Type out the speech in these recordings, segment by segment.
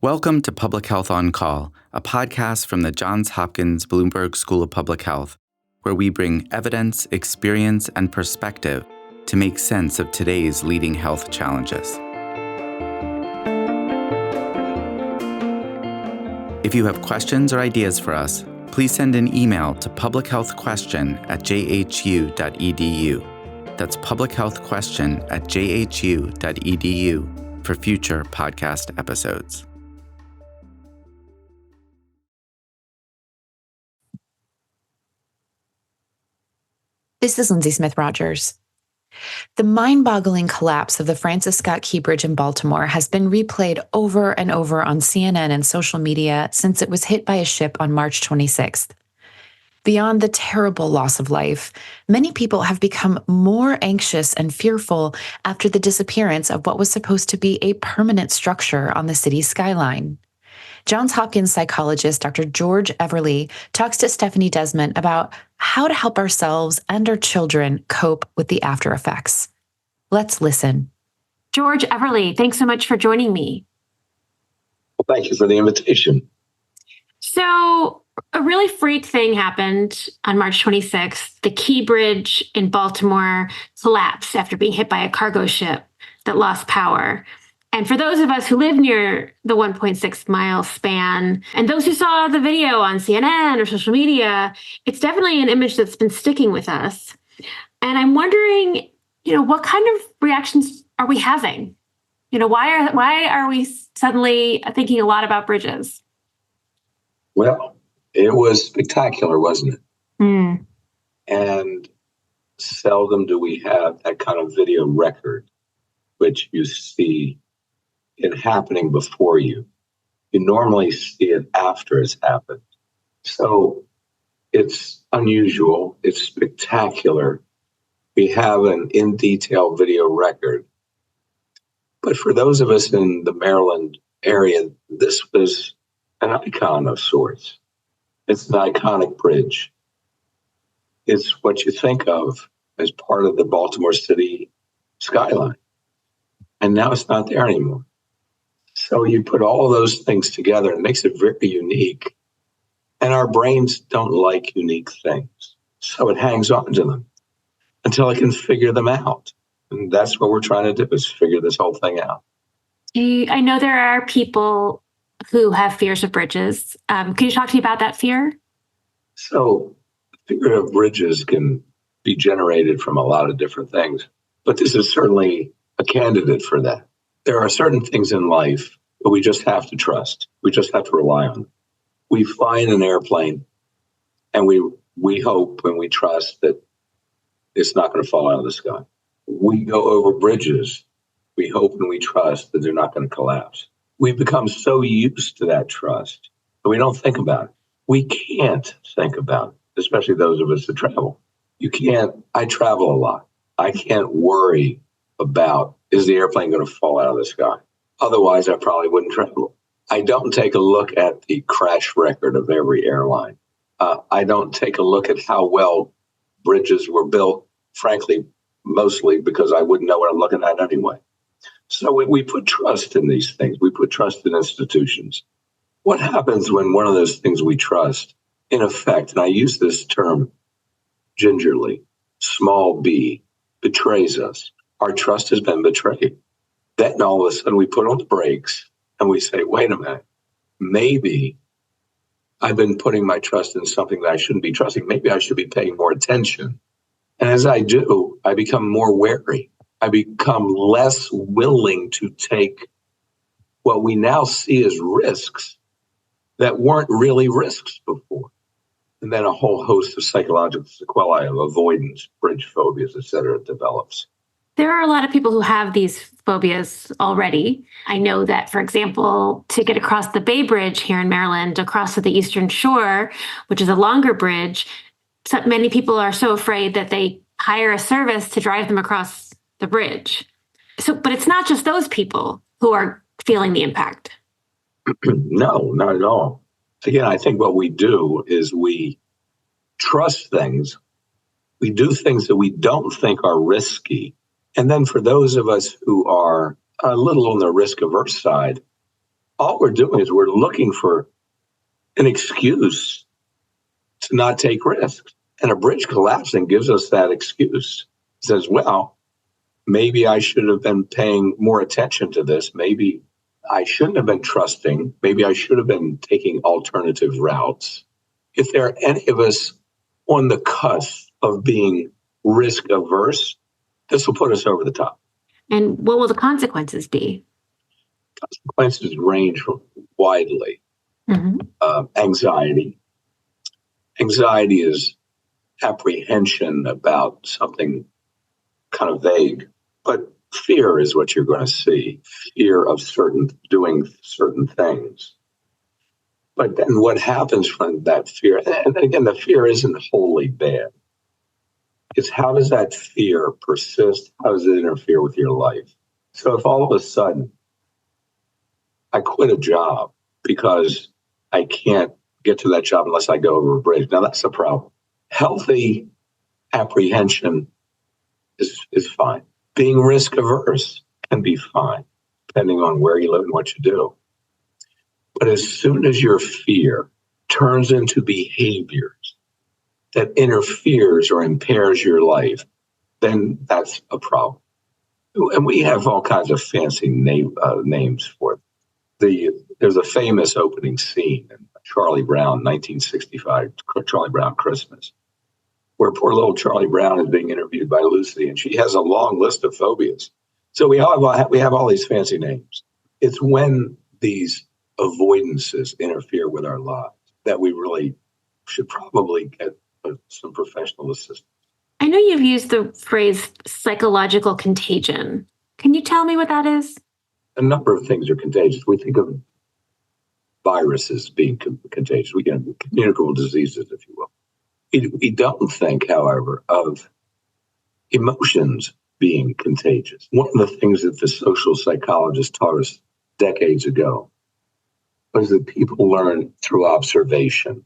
Welcome to Public Health on Call, a podcast from the Johns Hopkins Bloomberg School of Public Health, where we bring evidence, experience, and perspective to make sense of today's leading health challenges. If you have questions or ideas for us, please send an email to publichealthquestion@jhu.edu. That's publichealthquestion@jhu.edu for future podcast episodes. This is Lindsay Smith Rogers. The mind-boggling collapse of the Francis Scott Key Bridge in Baltimore has been replayed over and over on CNN and social media since it was hit by a ship on March 26th. Beyond the terrible loss of life, many people have become more anxious and fearful after the disappearance of what was supposed to be a permanent structure on the city's skyline. Johns Hopkins psychologist Dr. George Everly talks to Stephanie Desmond about how to help ourselves and our children cope with the after effects. Let's listen. George Everly, thanks so much for joining me. Well, thank you for the invitation. So, a really freak thing happened on March 26th. The Key Bridge in Baltimore collapsed after being hit by a cargo ship that lost power. And for those of us who live near the 1.6 mile span, and those who saw the video on CNN or social media, it's definitely an image that's been sticking with us. And I'm wondering, what kind of reactions are we having? Why are we suddenly thinking a lot about bridges? Well, it was spectacular, wasn't it? Mm. And seldom do we have that kind of video record, which you see it happening before you. You normally see it after it's happened. So it's unusual. It's spectacular. We have an in-detail video record. But for those of us in the Maryland area, this was an icon of sorts. It's an iconic bridge. It's what you think of as part of the Baltimore City skyline. And now it's not there anymore. So you put all of those things together, it makes it very unique. And our brains don't like unique things. So it hangs on to them until it can figure them out. And that's what we're trying to do, is figure this whole thing out. I know there are people who have fears of bridges. Can you talk to me about that fear? So fear of bridges can be generated from a lot of different things, but this is certainly a candidate for that. There are certain things in life that we just have to trust. We just have to rely on. We fly in an airplane and we hope and we trust that it's not going to fall out of the sky. We go over bridges. We hope and we trust that they're not going to collapse. We become so used to that trust that we don't think about it. We can't think about it, especially those of us that travel. I travel a lot. I can't worry about, is the airplane going to fall out of the sky? Otherwise, I probably wouldn't travel. I don't take a look at the crash record of every airline. I don't take a look at how well bridges were built, frankly, mostly because I wouldn't know what I'm looking at anyway. So we put trust in these things. We put trust in institutions. What happens when one of those things we trust, in effect, and I use this term gingerly, small b, betrays us? Our trust has been betrayed. Then all of a sudden we put on the brakes and we say, wait a minute, maybe I've been putting my trust in something that I shouldn't be trusting. Maybe I should be paying more attention. And as I do, I become more wary. I become less willing to take what we now see as risks that weren't really risks before. And then a whole host of psychological sequelae of avoidance, bridge phobias, et cetera, develops. There are a lot of people who have these phobias already. I know that, for example, to get across the Bay Bridge here in Maryland, across to the Eastern Shore, which is a longer bridge, many people are so afraid that they hire a service to drive them across the bridge. But it's not just those people who are feeling the impact. No, not at all. Again, I think what we do is we trust things. We do things that we don't think are risky. And then for those of us who are a little on the risk averse side, all we're doing is we're looking for an excuse to not take risks. And a bridge collapsing gives us that excuse. It says, well, maybe I should have been paying more attention to this. Maybe I shouldn't have been trusting. Maybe I should have been taking alternative routes. If there are any of us on the cusp of being risk averse, this will put us over the top. And what will the consequences be? Consequences range widely. Anxiety. Anxiety is apprehension about something kind of vague, but fear is what you're going to see. Fear of doing certain things. But then what happens from that fear, and again, the fear isn't wholly bad. It's how does that fear persist? How does it interfere with your life? So if all of a sudden I quit a job because I can't get to that job unless I go over a bridge, now that's a problem. Healthy apprehension is fine. Being risk averse can be fine, depending on where you live and what you do. But as soon as your fear turns into behaviors that interferes or impairs your life, then that's a problem. And we have all kinds of fancy names for it. There's a famous opening scene in Charlie Brown, 1965, Charlie Brown Christmas, where poor little Charlie Brown is being interviewed by Lucy, and she has a long list of phobias. So we have all these fancy names. It's when these avoidances interfere with our lives that we really should probably get some professional assistance. I know you've used the phrase psychological contagion. Can you tell me what that is? A number of things are contagious. We think of viruses being contagious. We can communicable diseases, if you will. We don't think, however, of emotions being contagious. One of the things that the social psychologists taught us decades ago was that people learn through observation.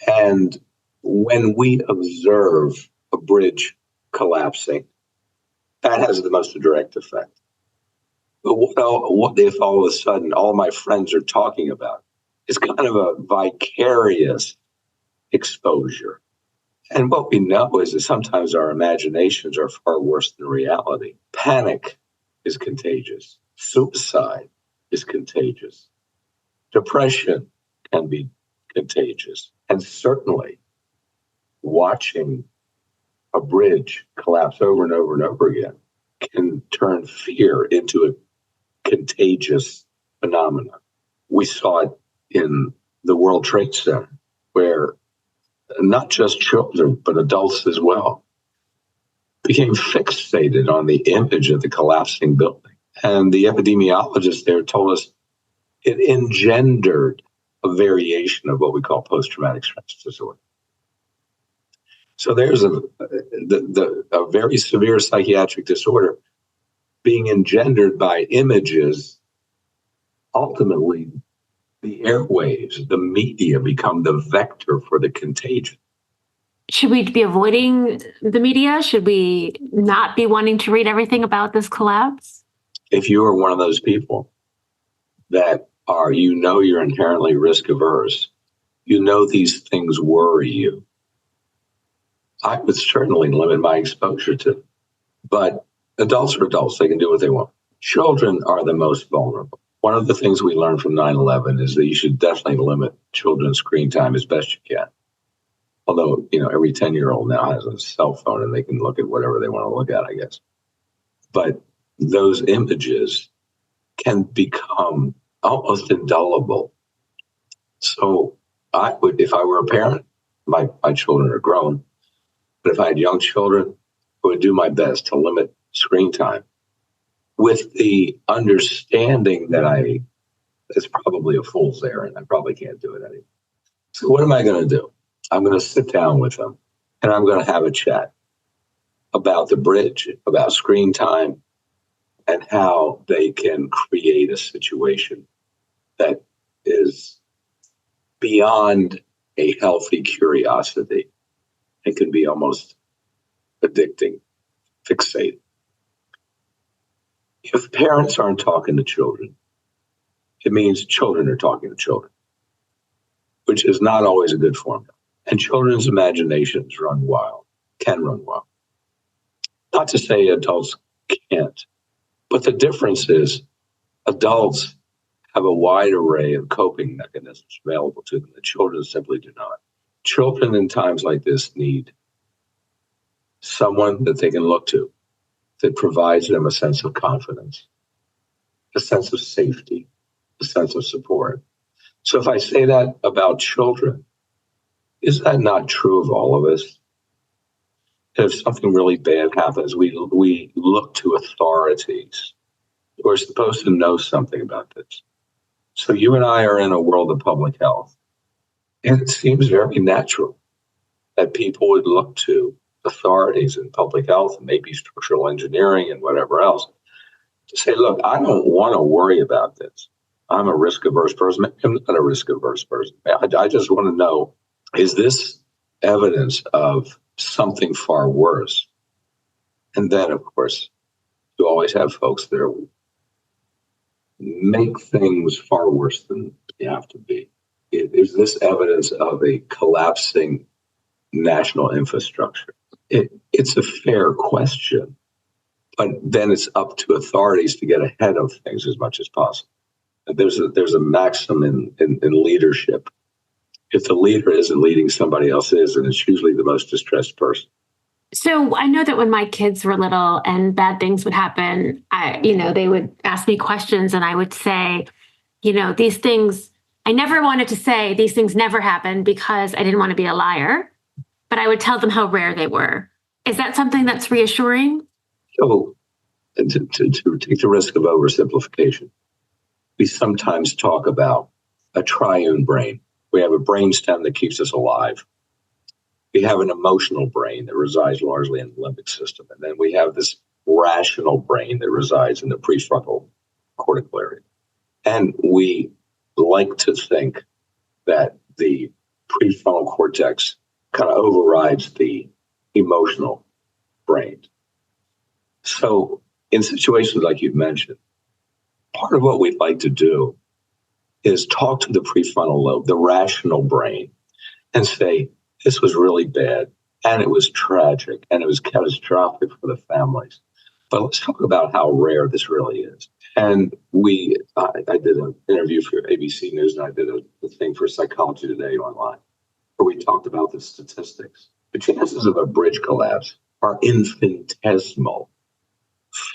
And when we observe a bridge collapsing, that has the most direct effect. But what if all of a sudden all my friends are talking about is kind of a vicarious exposure? And what we know is that sometimes our imaginations are far worse than reality. Panic is contagious. Suicide is contagious. Depression can be contagious. And certainly watching a bridge collapse over and over and over again can turn fear into a contagious phenomenon. We saw it in the World Trade Center, where not just children, but adults as well, became fixated on the image of the collapsing building. And the epidemiologists there told us it engendered a variation of what we call post-traumatic stress disorder. So there's a very severe psychiatric disorder being engendered by images. Ultimately, the airwaves, the media become the vector for the contagion. Should we be avoiding the media? Should we not be wanting to read everything about this collapse? If you are one of those people that you're inherently risk averse, these things worry you, I would certainly limit my exposure to them. But adults are adults. They can do what they want. Children are the most vulnerable. One of the things we learned from 9/11 is that you should definitely limit children's screen time as best you can. Although, every 10-year-old now has a cell phone and they can look at whatever they want to look at, I guess. But those images can become almost indelible. So I would, if I were a parent, my children are grown, but if I had young children, I would do my best to limit screen time with the understanding that it's probably a fool's errand. I probably can't do it anymore. So what am I going to do? I'm going to sit down with them and I'm going to have a chat about the bridge, about screen time, and how they can create a situation that is beyond a healthy curiosity. It can be almost addicting, fixating. If parents aren't talking to children, it means children are talking to children, which is not always a good formula. And children's imaginations can run wild. Not to say adults can't, but the difference is adults have a wide array of coping mechanisms available to them that children simply do not. Children in times like this need someone that they can look to that provides them a sense of confidence, a sense of safety, a sense of support. So if I say that about children, is that not true of all of us? If something really bad happens, we look to authorities. We're supposed to know something about this. So you and I are in a world of public health. And it seems very natural that people would look to authorities in public health and maybe structural engineering and whatever else to say, look, I don't want to worry about this. I'm a risk-averse person. I'm not a risk-averse person. I just want to know, is this evidence of something far worse? And then, of course, you always have folks that make things far worse than they have to be. Is this evidence of a collapsing national infrastructure? It's a fair question, but then it's up to authorities to get ahead of things as much as possible. There's a maxim in leadership. If the leader isn't leading, somebody else is, and it's usually the most distressed person. So I know that when my kids were little and bad things would happen, they would ask me questions and I would say, these things, I never wanted to say these things never happened because I didn't want to be a liar, but I would tell them how rare they were. Is that something that's reassuring? So to take the risk of oversimplification, we sometimes talk about a triune brain. We have a brainstem that keeps us alive. We have an emotional brain that resides largely in the limbic system. And then we have this rational brain that resides in the prefrontal cortical area. And we like to think that the prefrontal cortex kind of overrides the emotional brain. So in situations like you've mentioned, part of what we'd like to do is talk to the prefrontal lobe, the rational brain, and say, this was really bad, and it was tragic, and it was catastrophic for the families. But let's talk about how rare this really is. And I did an interview for ABC News, and I did a thing for Psychology Today online, where we talked about the statistics. The chances of a bridge collapse are infinitesimal,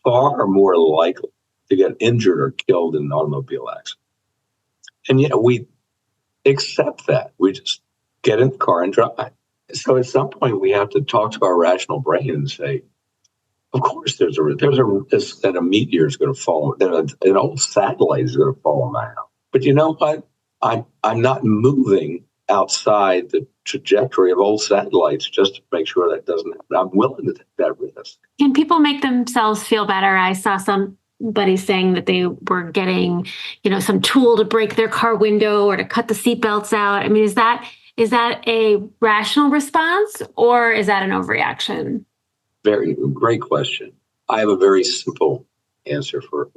far more likely to get injured or killed in an automobile accident. And yet we accept that. We just get in the car and drive. So at some point we have to talk to our rational brain and say, of course there's a risk that a meteor is going to fall, that an old satellite is going to fall on my house. But you know what? I'm not moving outside the trajectory of old satellites just to make sure that doesn't happen. I'm willing to take that risk. Can people make themselves feel better? I saw somebody saying that they were getting, some tool to break their car window or to cut the seatbelts out. I mean, is that a rational response or is that an overreaction? Very great question. I have a very simple answer for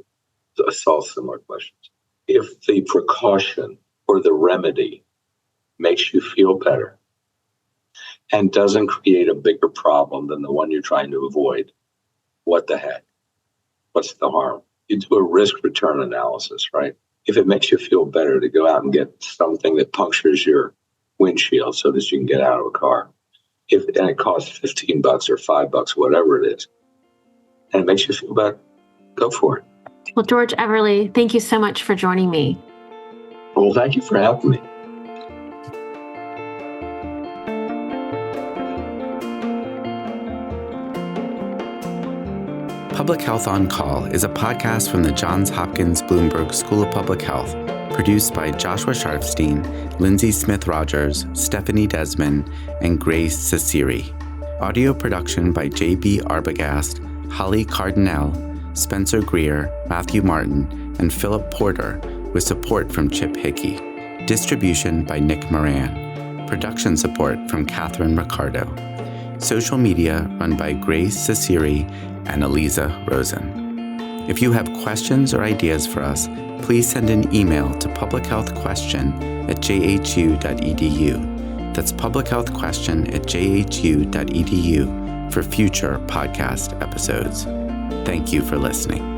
all similar questions. If the precaution or the remedy makes you feel better and doesn't create a bigger problem than the one you're trying to avoid, what the heck? What's the harm? You do a risk return analysis, right? If it makes you feel better to go out and get something that punctures your windshield so that you can get out of a car, and it costs $15 or $5, whatever it is, and it makes you feel better, go for it. Well, George Everly, thank you so much for joining me. Well, thank you for having me. Public Health on Call is a podcast from the Johns Hopkins Bloomberg School of Public Health, produced by Joshua Sharfstein, Lindsay Smith-Rogers, Stephanie Desmond, and Grace Ceciri. Audio production by J.B. Arbogast, Holly Cardinale, Spencer Greer, Matthew Martin, and Philip Porter, with support from Chip Hickey. Distribution by Nick Moran. Production support from Catherine Ricardo. Social media run by Grace Ceciri and Eliza Rosen. If you have questions or ideas for us, please send an email to publichealthquestion@jhu.edu. That's publichealthquestion@jhu.edu for future podcast episodes. Thank you for listening.